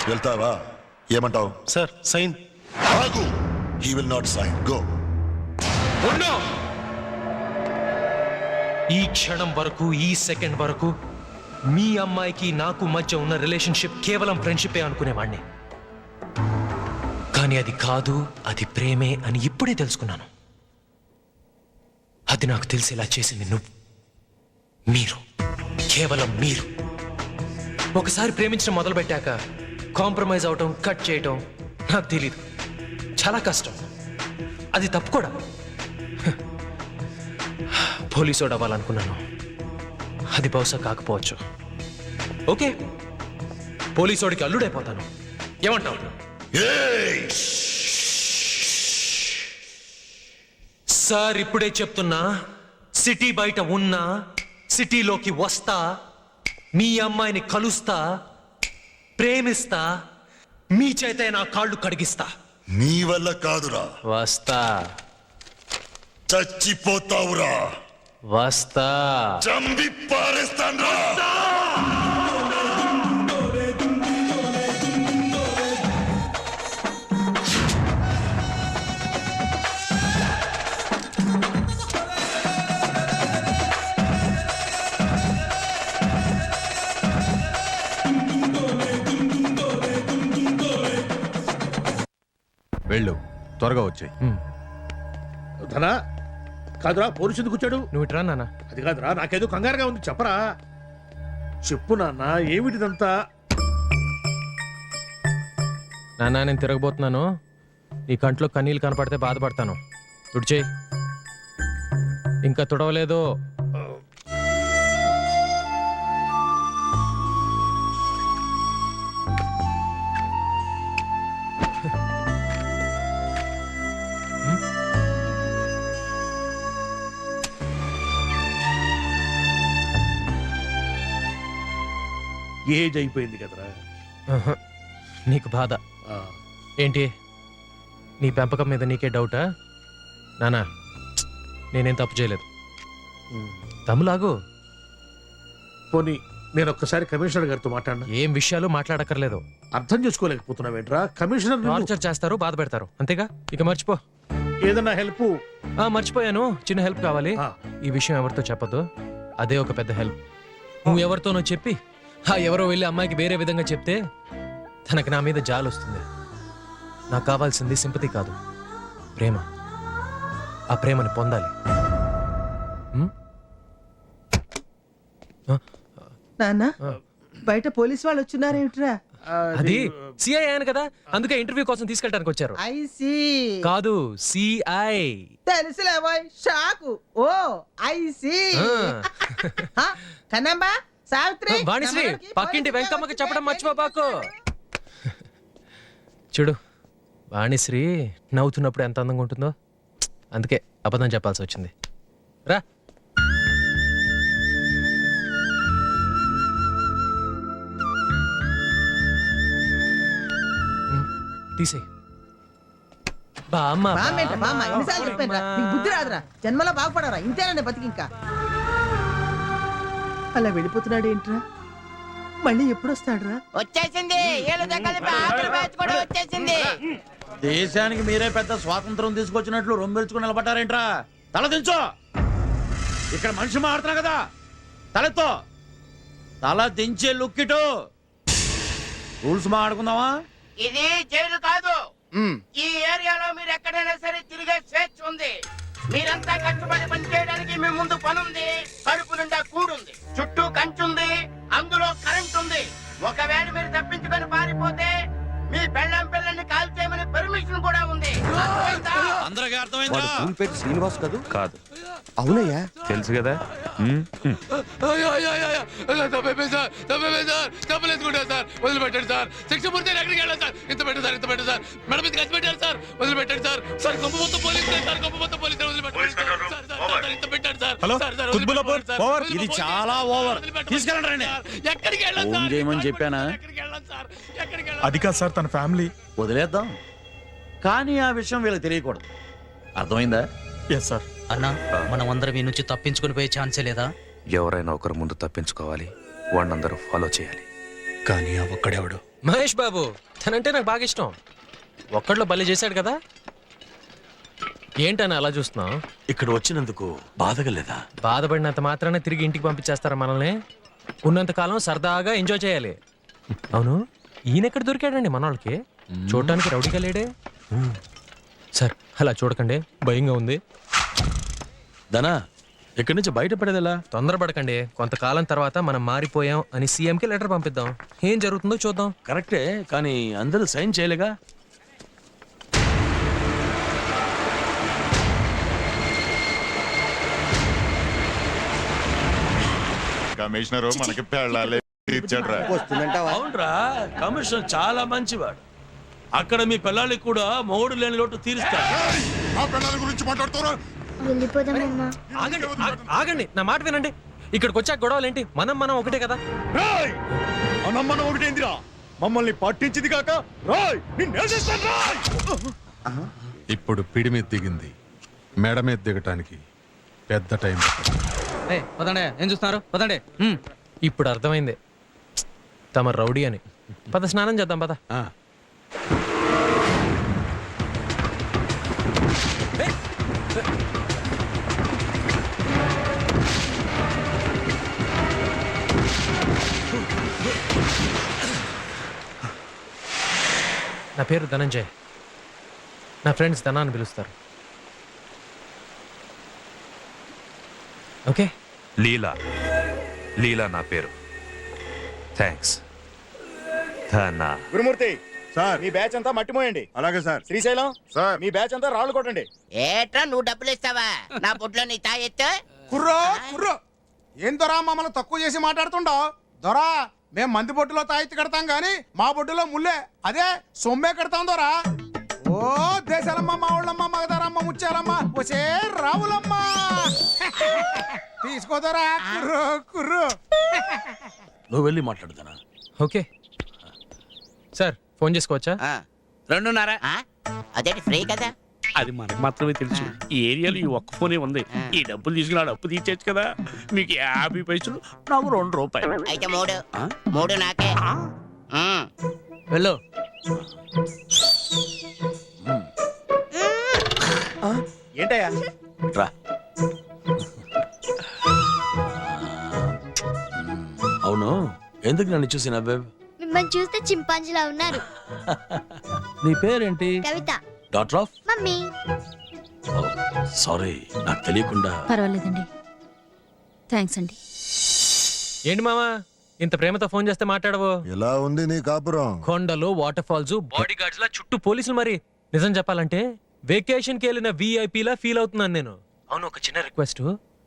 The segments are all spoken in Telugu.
వెళ్తావా? ఏమంటావు? Sir sign. ఆగు. He will not sign. Go. ఈ క్షణం వరకు, ఈ సెకండ్ వరకు మీ అమ్మాయికి నాకు మధ్య ఉన్న రిలేషన్షిప్ కేవలం ఫ్రెండ్షిపే అనుకునేవాడిని. కానీ అది కాదు, అది ప్రేమే అని ఇప్పుడే తెలుసుకున్నాను. అది నాకు తెలిసేలా చేసింది నువ్వు, మీరు, కేవలం మీరు. ఒకసారి ప్రేమించడం మొదలుపెట్టాక కాంప్రమైజ్ అవటం, కట్ చేయటం నాకు తెలీదు. చాలా కష్టం. అది తప్పు కూడా. పోలీసోడు అవ్వాలనుకున్నాను. అది బహుశా కాకపోవచ్చు. ఓకే, పోలీసోడికి అల్లుడైపోతాను. ఏమంటావు? సార్ ఇప్పుడే చెప్తున్నా, సిటీ బయట ఉన్నా, సిటీలోకి వస్తా, మీ అమ్మాయిని కలుస్తా, ప్రేమిస్తా, మీ చేతే నా కాళ్ళు కడిగిస్తా. నీ వల్ల కాదురా. వస్తా. చచ్చిపోతావురా. వస్తా. చంపి పారేస్తాను. వెళ్ళు, త్వరగా వచ్చాయి. ధనా కాదురా, పోలీసు ఎందుకు వచ్చాడు? నువ్వు ఇట్రా నాన్న. అది కాదురా, నాకేదో కంగారుగా ఉంది. చెప్పరా. చెప్పు నాన్న, ఏమిటిదంతా? నాన్న నేను తిరగబోతున్నాను. నీ కంట్లో కన్నీళ్ళు కనపడితే బాధపడతాను. తుడిచేయి. ఇంకా తుడవలేదు. ఏజ్ అయిపోయింది కదరా. నీకు బాధ ఏంటి? నీ పెంపకం మీద నీకే డౌటా? నానా నేనేం తప్పు చేయలేదు. తమ్ములాగు. పోనీ నేను ఒక్కసారి కమిషనర్ గారితో మాట్లాడినా? ఏం విషయాలు మాట్లాడక్కర్లేదు. అర్థం చేసుకోలేకపోతున్నావేంట్రా? కమిషనర్ టార్చర్ చేస్తారు, బాధ పెడతారు, అంతేగా. ఇక మర్చిపో. ఏదన్నా హెల్ప్? మర్చిపోయాను. చిన్న హెల్ప్ కావాలి. ఈ విషయం ఎవరితో చెప్పదు. అదే ఒక పెద్ద హెల్ప్. నువ్వు ఎవరితోనో చెప్పి ఎవరో వెళ్ళి అమ్మాయికి వేరే విధంగా చెప్తే తనకి నా మీద జాలి వస్తుంది. నాకు కావాల్సింది సింపతి కాదు, ప్రేమ. ఆ ప్రేమని పొందాలి. నాన్న, బయట పోలీస్ వాళ్ళు వచ్చున్నారేమిట్రా? అది సిఐ అయ్యాను కదా, అందుకే ఇంటర్వ్యూ కోసం తీసుకెళ్ళడానికి వచ్చారు. కాదు, సిఐ. తెలుసులే బాయ్. షాకు. ఓ ఐసి. కన్నమ్మా, సావిత్రి, వాణిశ్రీ, పక్కింటి వెంకమ్మకి చెప్పడం మర్చిపోబాకు. చూడు, వాణిశ్రీ నవ్వుతున్నప్పుడు ఎంత అందంగా ఉంటుందో. అందుకే అబద్ధం చెప్పాల్సి వచ్చింది. రా. తీసే. ఎన్నిసార్లు చెప్పానురా, నీకు బుద్ధి రాదురా. జన్మలో బాగుపడరా. ఇంతేనా బతికి? ఇంకా అలా వెళ్ళిపోతున్నాడు ఏంట్రా? మళ్ళీ ఎప్పుడు వస్తాడురా? వచ్చేసింది. వచ్చేసింది. దేశానికి మీరే పెద్ద స్వాతంత్రం తీసుకొచ్చినట్లు రొమ్మెలుచుకుని నిలబడ్డారేంట్రా? తల దించో. ఇక్కడ మనిషి మాడుతున్నా కదా, తలెత్తో. తల దించే లుక్కిటు. రూల్స్ మాడుకుందామా? ఇది జైలు కాదు. ఈ ఏరియాలో మీరు ఎక్కడైనా సరే తిరిగే స్వేచ్ఛ ఉంది. మీరంతా కష్టపడి పని చేయడానికి మీ ముందు పనుంది. కడుపు నిండా కూడుంది. చుట్టూ కంచుంది. అందులో కరెంట్ ఉంది. ఒకవేళ మీరు తప్పించుకొని పారిపోతే మీ పెళ్ళం పిల్లల్ని కాల్ చేయమని పర్మిషన్ కూడా ఉంది. అందరికీ అర్థమైందా? శ్రీనివాస్ కాదు? కాదు. అవునయ్యా, తెలుసు కదా. వదిలిపెట్టండి సార్. శిక్ష పూర్తి ఎక్కడికి వెళ్ళాలి సార్? ఇంత పెట్టండి సార్, ఇంత పెట్టండి సార్. మేడం మీద ఖర్చు పెట్టారు సార్. వదిలిపెట్టండి సార్. సార్ గొప్ప మొత్తం పోలీసు సార్, గొప్ప మొత్తం పోలీసు వదిలిపెట్టండి. ఇంత పెట్టండి సార్. ఇది చాలా ఓవర్. తీసుకెళ్ళండి రండి. ఎక్కడికి వెళ్ళాలి ఫోన్ చేయమని చెప్పానా? అది కాదు సార్, తన ఫ్యామిలీ. వదిలేద్దాం, కానీ ఆ విషయం వీళ్ళకి తెలియకూడదు. అర్థమైందా? Yes sir. అన్నా, మనం అందరం ఈ నుంచి తప్పించుకుని పోయే ఛాన్సే లేదా? ఎవరైనా ఒకరు ముందు తప్పించుకోవాలి, వాళ్ళందరూ ఫాలో చేయాలి. కానీ ఆ ఒక్కడెవడు? మహేష్ బాబు తనంటే నాకు బాగా ఇష్టం. ఒక్కడిలో బలి చేశాడు కదా. ఏంటని అలా చూస్తున్నావు? ఇక్కడ వచ్చినందుకు బాధగా లేదా? బాధపడినంత మాత్రాన తిరిగి ఇంటికి పంపించేస్తారా మనల్ని? ఉన్నంత కాలం సరదాగా ఎంజాయ్ చేయాలి. అవును, ఈయన ఎక్కడ దొరికాడండి మన వాళ్ళకి? చూడటానికి రౌడీగా లేడే. సార్ అలా చూడకండి, భయంగా ఉంది. ధనా, ఇక్కడి నుంచి బయటపడేదెలా? తొందరపడకండి. కొంతకాలం తర్వాత మనం మారిపోయాం అని సీఎంకి లెటర్ పంపిద్దాం. ఏం జరుగుతుందో చూద్దాం. కరెక్టే, కానీ అందరూ సైన్ చేయలేగా? కమిషనరు మనకి పెళ్ళాలి ఇచ్చాడ్రా. అవునరా, కమిషనర్ చాలా మంచివాడు. అక్కడ మీ పిల్లలకి కూడా మొగుడు లేని లోటు తీరుస్తాడు. ఆ పెళ్ళాల గురించి మాట్లాడుతారా? వెళ్ళిపోదామమ్మా. ఆగండి, ఆగండి, నా మాట వినండి. ఇక్కడికి వచ్చాక గొడవలు ఏంటి? మనం ఒకటే కదా. అనమ్మన ఒకటేందిరా, మమ్మల్ని పట్టించింది కాక రాయ్ ఇప్పుడు పిడి మీద దిగింది, మెడ మీద దిగటానికి పెద్ద టైం పడుతుంది. పదండి, ఏం చూస్తున్నారు? పదండి. ఇప్పుడు అర్థమైంది తమ రౌడీ అని. పద స్నానం చేద్దాం, పద. ఆ, నా పేరు ధనంజయ్. నా ఫ్రెండ్స్ ధనా అని పిలుస్తారు. ఓకే. లీలా, లీలా నా పేరు. థ్యాంక్స్. ధనా. గురుమూర్తి సార్, మీ బ్యాచ్ అంతా మట్టిమోయండి. అలాగే సార్. శ్రీశైలం సార్, మీ బ్యాచ్ అంతా రాళ్ళు కొట్టండి. ఏట్రా నువ్వు డబ్బులు ఇస్తావా? నా బుడ్లో నీ తాయెత్తు. కుర్రో కుర్రో, ఏం దొరా మమ్మల్ని తక్కువ చేసి మాట్లాడుతుండో? దొరా, మేము మంది బొట్టులో తాయెత్తు కడతాం గాని మా బొట్టులో ముల్లే, అదే సొమ్మే కడతాం దొరా. ఓ దేశాలమ్మ, మా ఊళ్ళమ్మ, మగదారమ్మ, ముచ్చాలమ్మ, వచ్చే రావులమ్మ. తీసుకోదరా కుర్రో కుర్రో. నువ్వు వెళ్ళి మాట్లాడుతానా? ఓకే సార్, ఫోన్ చేసుకోవచ్చా? 2:30. అదేంటి ఫ్రీ కదా? అది మనకు మాత్రమే తెలుసు. ఈ ఏరియాలో ఈ ఒక్క ఫోనే ఉంది. ఈ డబ్బులు తీసుకుని ఆ డబ్బు తీర్చేచ్చు కదా. మీకు 50 పైసలు, నాకు 2 రూపాయలు. అయితే 3 నాకే. వెళ్ళు. ఏంటయ్యా? రా. అవును, ఎందుకు నన్ను చూసి నవ్వే? మిమ్మల్ని చూస్తే చింపాంజీలా ఉన్నారు. నీ పేరేంటి? Kavitha. Doctor of? Mummy. Sorry, నాకు తెలియకుండా. పర్వాలేదండి, థ్యాంక్స్ అండి. ఏంటి మామా, ఇంత ప్రేమతో ఫోన్ చేస్తే మాట్లాడవు? ఎలా ఉంది నీ కాపురం? కొండలు, వాటర్ ఫాల్స్, బాడీ గార్డ్స్ లా చుట్టూ పోలీసులు. మరి నిజం చెప్పాలంటే వెకేషన్ కి వెళ్ళిన VIP లా ఫీల్ అవుతున్నాను నేను. అవును, ఒక చిన్న రిక్వెస్ట్.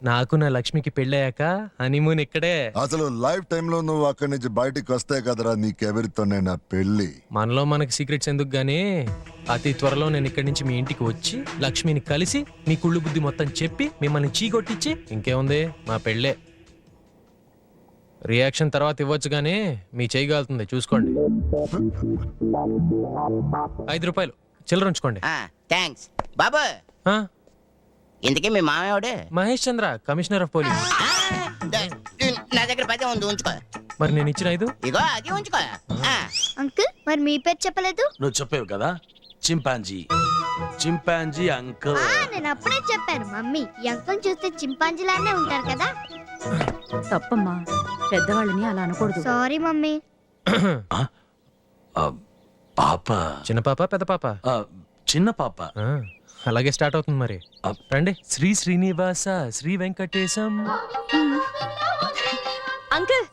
నాకు నా లక్ష్మికి పెళ్ళయ్యాక హనీమూన్ ఇక్కడే. అసలు లైఫ్ టైమ్ లో నువ్వు అక్కడి నుంచి బయటికి వస్తే కదరా నీకెవరితోనే నా పెళ్లి. మనలో మనకి సీక్రెట్స్ ఎందుకు గానీ, అతి త్వరలో నేను ఇక్కడి నుంచి మీ ఇంటికి వచ్చి లక్ష్మిని కలిసి మీ కుళ్ళు బుద్ధి మొత్తం చెప్పి మిమ్మల్ని చీకొట్టించి ఇంకేముంది మా పెళ్ళే. రియాక్షన్ తర్వాత ఇవ్వచ్చు గానీ మీ చేయగలుగుతుంది, చూసుకోండి. 5 రూపాయలు చిల్లర ఉంచుకోండి. థ్యాంక్స్ బాబు. ఆ, ఇంతకీ మీ మామయ్యవాడు? మహేష్ చంద్ర, కమిషనర్ ఆఫ్ పోలీస్. నా దగ్గర 10 ఉంది, ఉంచుకో. మరి నేను ఇచ్చిన 5 ఇగో అది ఉంచుకో. అంకుల్, మరి మీ పేరు చెప్పలేదు? నువ్వు చెప్పేవు కదా, చింపాంజీ. Chimpanzee uncle. నేను అప్పుడే చెప్పాను మమ్మీ. ఈ అంకుల్ చూస్తే చింపాంజీలానే ఉంటారు కదా. తప్పమ్మా, పెద్దవాళ్ళని అలా అనకూడదు. Sorry mummy. పాప? చిన్న పాప, పెద్ద పాప? చిన్న పాప. ఆ, అలాగే స్టార్ట్ అవుతుంది మరి. రండి. Shri Srinivasa Shri Venkatesham. Uncle,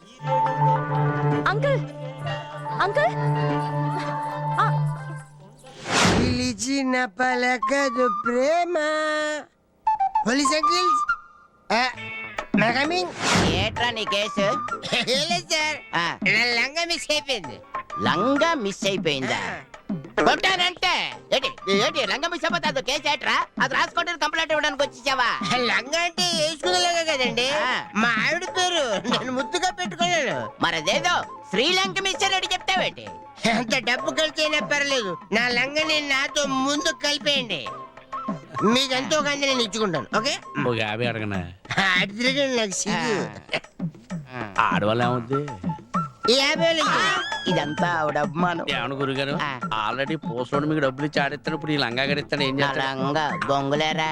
uncle, uncle. పిలిచిన పలకదు ప్రేమ. పోలీస్ అంకిల్స్, ఏట్రా నీ కేసు? సార్, నా లంగా మిస్ అయిపోయింది. లంగా మిస్ అయిపోయిందా? కొట్టానంటే ఏంటి ఏంటి లంగా మిస్ అయిపోతే అది కేసు ఏట్రా? అది రాసుకోవడానికి కంప్లైంట్ ఇవ్వడానికి వచ్చేసావా? లంగా అంటే వేసుకునేలాగా కదండి. మా ఆవిడ పేరు నేను ముద్దుగా పెట్టుకున్నాను. మరి అదేదో శ్రీలంక మిస్ అని చెప్తావేంటి? ఎంత డబ్బు ఖర్చు అయినా పర్లేదు, నా లంగని నాతో ముందు కలిపేయండి. మీకెంతో కానీ నేను ఇచ్చుకుంటాను. ఓకే, ఒక 50 అడగనా? అడిగిన నాకు సిగ్గు. ఆడవాళ్ళు ఏమవుద్ది? ఈ 50,000 ఇచ్చేయి. ఇదంతా ఆవిడ అభిమానం. ఏమను గురుగారు ఆ. ఆల్రెడీ పోస్టోడు మీకు డబ్బులు ఇచ్చి ఆడిస్తాడు, ఇప్పుడు ఈ లంగా గడిస్తాడు ఏం చేస్తాడు? అలాగా బొంగులేరా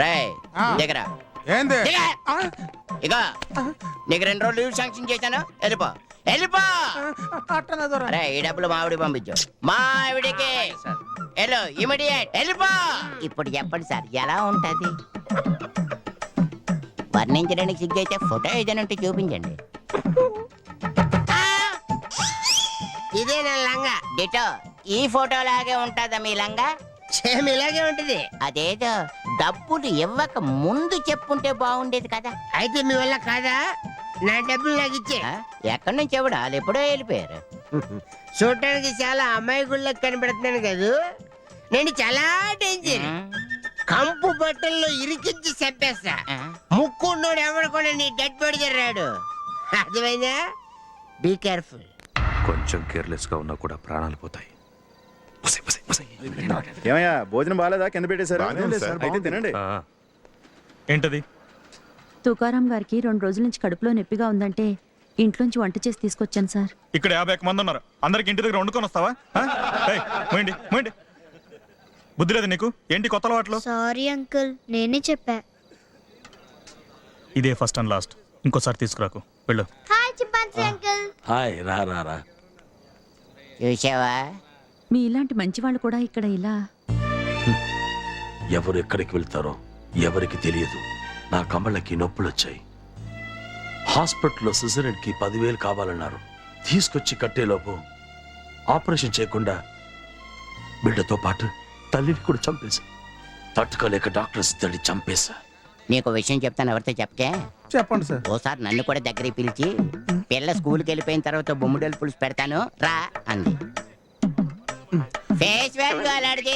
రే ఆ. దగ్గర ఏంది ఇక నీకు 2 రోజులు లీవ్ శాంక్షన్ చేశాను, వెళ్ళిపో వెళ్ళిపో. అట్టనే దొర రే ఈ డబ్బులు మావిడి పంపించు, మావిడికి వెళ్ళు ఇమిడియట్ వెళ్ళిపో. ఇప్పుడు చెప్పండి సార్ ఎలా ఉంటది? వర్ణించడానికి సిగ్గైతే ఫోటో ఏదైనా ఉంటే చూపించండి. ఇదే నా లంగా. డిటో ఈ ఫోటో లాగే ఉంటుందా మీ లంగా? సేమ్ ఇలాగే ఉంటది. అదేదో డబ్బులు ఇవ్వక ముందు చెప్పుంటే బాగుండేది కదా. అయితే మీ వల్ల కాదా? నా డబ్బులు నాకు ఇచ్చే. ఆ? ఎక్కడి నుంచి ఎవడు వాళ్ళు ఎప్పుడో వెళ్ళిపోయారు. చూడటానికి చాలా అమాయకుల్లా కనబడుతున్నాను కదా, నేను చాలా డేంజర్. కంపు బట్టల్లో ఇరికించి చంపేస్తా. ముక్కున్నోడు ఎవడు కూడా నీ డెడ్ బాడీ రాడు. అర్థమైందా? Be careful. కొంచెం కేర్లెస్గా ఉన్నా కూడా ప్రాణాలు పోతాయి. ఏమయ్యా భోజనం బాగాలేదా? కింద పెట్టేశారు. బాగానే ఉంది సార్, అయితే తినండి. ఆ, ఏంటది? తుకారాం గారికి 2 రోజుల నుంచి కడుపులో నొప్పిగా ఉందంటే ఇంట్లోంచి వంట చేసి తీసుకొచ్చాను సార్. ఇక్కడ 51 మంది ఉన్నారు, అందరికి ఇంటి దగ్గర వండుకొని వస్తావా? మోయండి మోయండి. బుద్ధి లేదు నీకు? ఏంటి కొత్త అలవాట్లు? సారీ అంకుల్, నేనే చెప్పా. ఇదే ఫస్ట్ అండ్ లాస్ట్, ఇంకోసారి తీసుకురాకు, వెళ్ళు. Hi chimpanzee uncle. హాయ్, రా రా రా. చూసావా మీ ఇలాంటి మంచి వాళ్ళు కూడా ఇక్కడ ఇలా. ఎవరు ఎక్కడికి వెళ్తారో ఎవరికి తెలియదు. నా కమళ్ళకి నొప్పులు వచ్చాయి. హాస్పిటల్లో సిజరన్కి 10,000 కావాలన్నారు. తీసుకొచ్చి కట్టేలోపు ఆపరేషన్ చేయకుండా బిడ్డతో పాటు తల్లిని కూడా చంపేశా. తట్టుకోలేక డాక్టర్స్ తల్లి చంపేశా. నీకు విషయం చెప్తాను, ఎవరితో చెప్పకే. చెప్పండి సార్. ఓసారి నన్ను కూడా దగ్గరికి పిలిచి పిల్ల స్కూల్కి వెళ్ళిపోయిన తర్వాత బొమ్మిడేలు పులుసు పెడతాను రా అంది. ఫేస్ వాల్యూ అలాడిది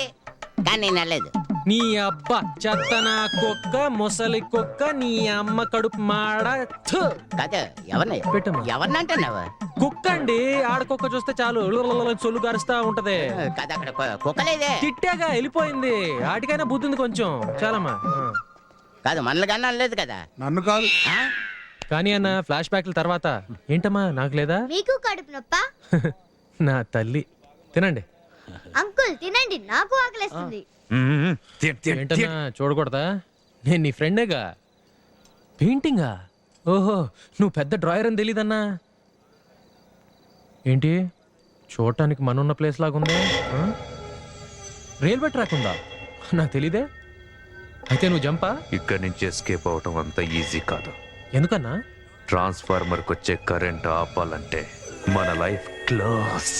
కానీ నేను వెళ్ళలేదు. నీ అబ్బా చెత్తనా కుక్క, ముసలి కుక్క, నీ అమ్మ కడుపు మాడ. థు! కాదు ఎవరిని పెట్టమ్మా. ఎవరిని అంటున్నావు? కుక్క అండి, ఆడకుక్క చూస్తే చాలు సొల్లు గరుస్తా ఉంటది. కాదు అక్కడ కుక్కలేదే. తిట్టాగా వెళ్ళిపోయింది. ఆటికైనా బుద్ధి ఉంది కొంచెం, చాలమ్మా. కాదు మనలు కన్నా అనలేదు కదా. నన్ను కాదు. ఆ? కానీ అన్న ఫ్లాష్ బ్యాక్ల తర్వాత ఏంటమ్మా నాకు లేదా? మీకు కడుపు నొప్పా? నా తల్లి. తినండి అంకుల్ తినండి, నాకు ఆకలేస్తుంది. ఏంటన్నా చూడకూడదా? నేను నీ ఫ్రెండేగా. పెయింటింగా? ఓహో, నువ్వు పెద్ద డ్రాయర్ అని తెలీదన్నా. ఏంటి చూడటానికి మనున్న ప్లేస్ లాగుంది? రైల్వే ట్రాక్ ఉందా? నాకు తెలీదే. అయితే నువ్వు జంపా? ఇక్కడి నుంచి ఎస్కేప్ అవటం అంత ఈజీ కాదు. ఎందుకన్నా? ట్రాన్స్ఫార్మర్కి వచ్చే కరెంట్ ఆపాలంటే మన లైఫ్ క్లోజ్.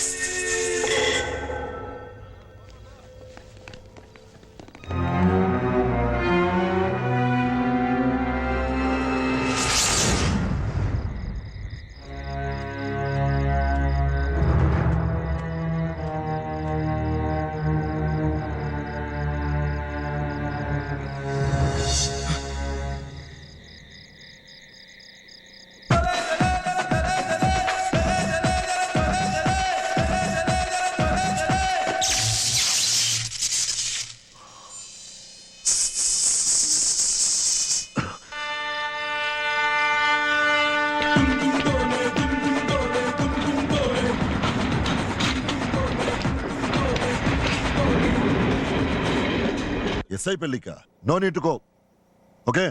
ఎస్ఐ పెళ్ళిక no need to go. Okay.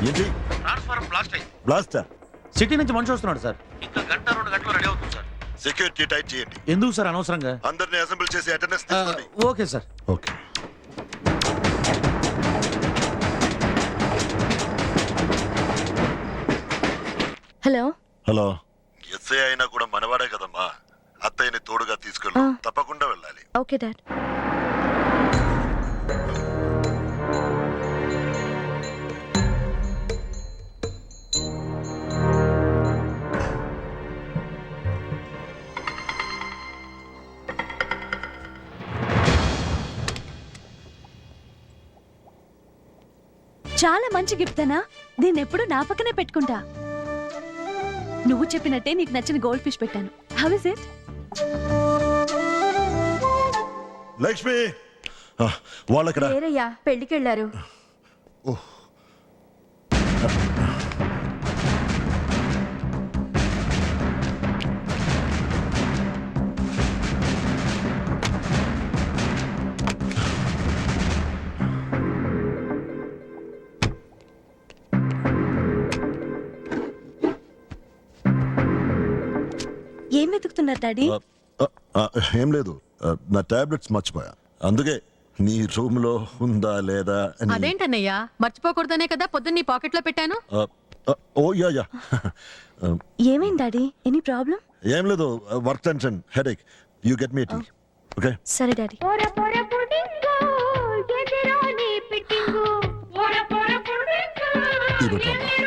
ఏంటి బ్లాస్టా? సిటీ నుంచి మనిషి వస్తున్నాడు సార్. ఇంకా 1-2 గంటలు రెడీ అవుతుంది సార్. సెక్యూరిటీ టైట్ చేయండి. ఎందుకు సార్ అనవసరంగా? అందరిని అసెంబ్లీ చేసి అటెండెన్స్ తీసుకోండి. Okay sir. Okay. Hello hello. SI అయినా కూడా మనవాడే కదమ్మా. అత్తయ్యని తోడుగా తీసుకెళ్ళు. తప్పకుండా వెళ్ళాలి. Okay dad. చాలా మంచి గిఫ్ట్ అనా. దీన్ని ఎప్పుడు నా పక్కనే పెట్టుకుంటా. నువ్వు చెప్పినట్టే నీకు నచ్చిన గోల్డ్ ఫిష్ పెట్టాను. How is it? లక్ష్మి వాళ్ళక్కడ వేరయ్యా, పెళ్లికి వెళ్ళారు. ఏం వెతుకుతున్నారు డాడీ? ఏం లేదు, నా టాబ్లెట్స్ మర్చిపోయా, అందుకే నీ రూమ్ లో ఉందా లేదా అని. అదేంటన్నయ్యా, మర్చిపోకూడదనే కదా పొద్దున్న నీ పాకెట్ లో పెట్టాను. Oh yeah yeah. ఏమైంది డాడీ? Any problem? ఏం లేదు, work tension, headache. You get me tea, okay? సరే డాడీ. ఇవ్వటమ్మా.